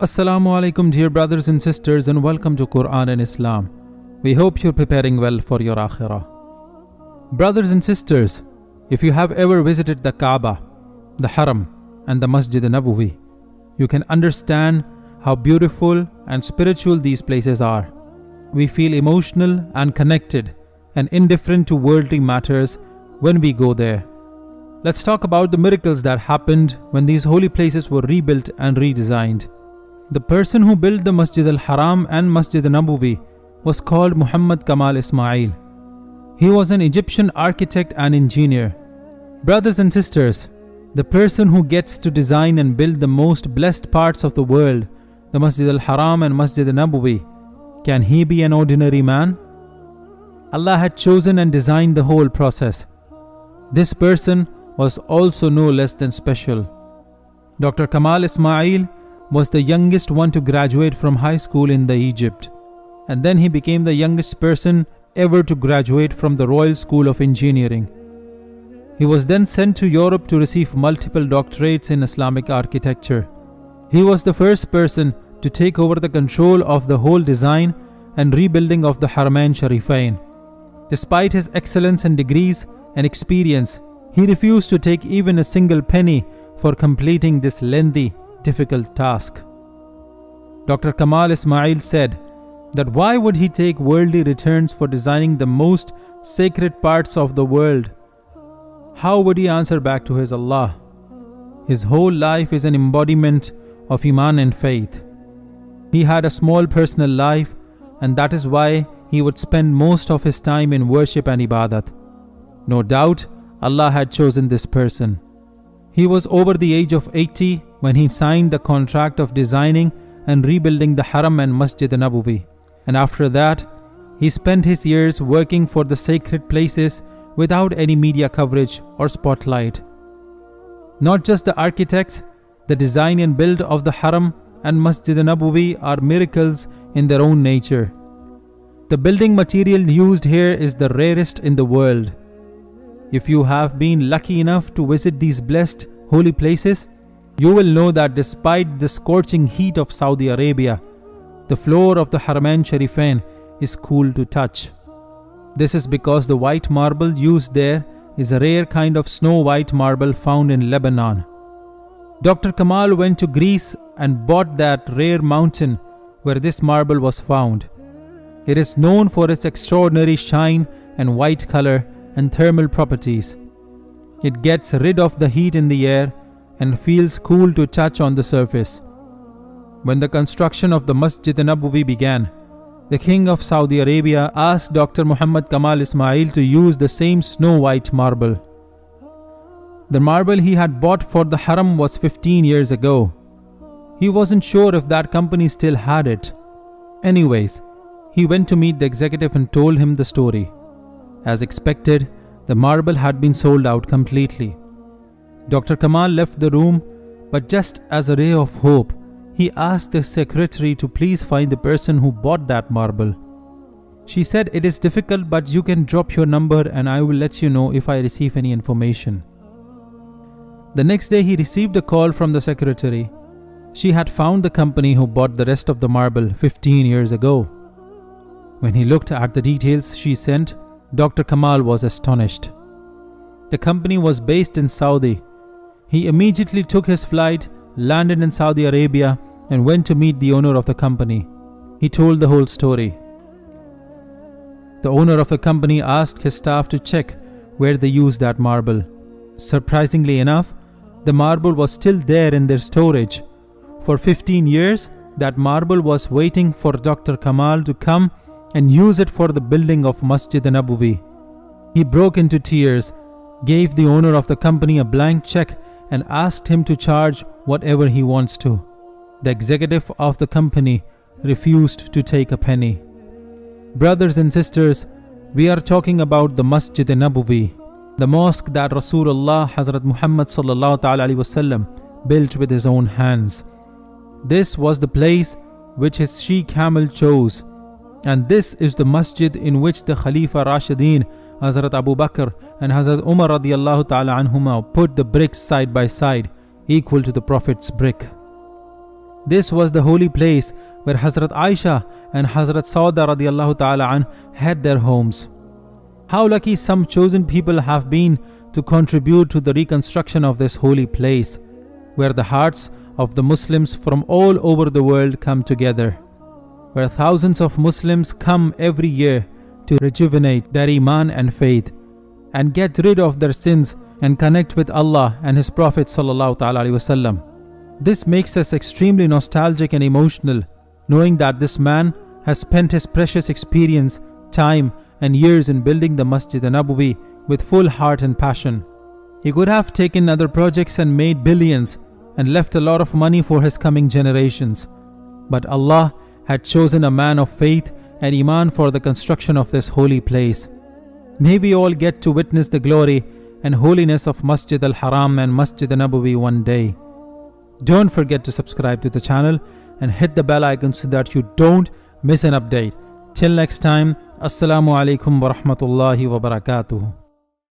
Assalamu alaikum, dear brothers and sisters, and welcome to Quran and Islam. We hope you're preparing well for your akhirah. Brothers and sisters, if you have ever visited the Kaaba, the Haram, and the Masjid Nabvi, you can understand how beautiful and spiritual these places are. We feel emotional and connected and indifferent to worldly matters when we go there. Let's talk about the miracles that happened when these holy places were rebuilt and redesigned. The person who built the Masjid al-Haram and Masjid Nabvi was called Muhammad Kamal Ismail. He was an Egyptian architect and engineer. Brothers and sisters, the person who gets to design and build the most blessed parts of the world, the Masjid al-Haram and Masjid Nabvi, can he be an ordinary man? Allah had chosen and designed the whole process. This person was also no less than special. Dr. Kamal Ismail was the youngest one to graduate from high school in Egypt, and then he became the youngest person ever to graduate from the Royal School of Engineering. He was then sent to Europe to receive multiple doctorates in Islamic architecture. He was the first person to take over the control of the whole design and rebuilding of the Haramain Sharifain. Despite his excellence and degrees and experience, he refused to take even a single penny for completing this lengthy, difficult task. Dr. Kamal Ismail said that why would he take worldly returns for designing the most sacred parts of the world? How would he answer back to his Allah? His whole life is an embodiment of Iman and faith. He had a small personal life, and that is why he would spend most of his time in worship and ibadat. No doubt, Allah had chosen this person. He was over the age of 80 when he signed the contract of designing and rebuilding the Haram and Masjid Nabvi. And after that, he spent his years working for the sacred places without any media coverage or spotlight. Not just the architect, the design and build of the Haram and Masjid Nabvi are miracles in their own nature. The building material used here is the rarest in the world. If you have been lucky enough to visit these blessed holy places, you will know that despite the scorching heat of Saudi Arabia, the floor of the Haramain Sharifain is cool to touch. This is because the white marble used there is a rare kind of snow-white marble found in Lebanon. Dr. Kamal went to Greece and bought that rare mountain where this marble was found. It is known for its extraordinary shine and white color and thermal properties. It gets rid of the heat in the air and feels cool to touch on the surface. When the construction of the Masjid Nabvi began, the King of Saudi Arabia asked Dr. Muhammad Kamal Ismail to use the same snow-white marble. The marble he had bought for the Haram was 15 years ago. He wasn't sure if that company still had it. Anyways, he went to meet the executive and told him the story. As expected, the marble had been sold out completely. Dr. Kamal left the room, but just as a ray of hope, he asked the secretary to please find the person who bought that marble. She said, "It is difficult, but you can drop your number and I will let you know if I receive any information." The next day he received a call from the secretary. She had found the company who bought the rest of the marble 15 years ago. When he looked at the details she sent, Dr. Kamal was astonished. The company was based in Saudi. He immediately took his flight, landed in Saudi Arabia, and went to meet the owner of the company. He told the whole story. The owner of the company asked his staff to check where they used that marble. Surprisingly enough, the marble was still there in their storage. For 15 years, that marble was waiting for Dr. Kamal to come and use it for the building of Masjid Nabvi. He broke into tears, gave the owner of the company a blank check and asked him to charge whatever he wants to. The executive of the company refused to take a penny. Brothers and sisters, we are talking about the Masjid Nabvi, the mosque that Rasulullah Hazrat Muhammad sallallahu alaihi wasallam built with his own hands. This was the place which his she camel chose. And this is the masjid in which the Khalifa Rashidin, Hazrat Abu Bakr and Hazrat Umar radiallahu ta'ala anhuma put the bricks side by side, equal to the Prophet's brick. This was the holy place where Hazrat Aisha and Hazrat Sauda radiallahu ta'ala an had their homes. How lucky some chosen people have been to contribute to the reconstruction of this holy place, where the hearts of the Muslims from all over the world come together, where thousands of Muslims come every year to rejuvenate their iman and faith and get rid of their sins and connect with Allah and His Prophet sallallahu ta'ala alaihi wasallam. This makes us extremely nostalgic and emotional, knowing that this man has spent his precious experience, time and years in building the Masjid Nabvi with full heart and passion. He could have taken other projects and made billions and left a lot of money for his coming generations. But Allah had chosen a man of faith and iman for the construction of this holy place. May we all get to witness the glory and holiness of Masjid al-Haram and Masjid Nabvi one day. Don't forget to subscribe to the channel and hit the bell icon so that you don't miss an update. Till next time, Assalamu alaikum wa rahmatullahi wa barakatuh.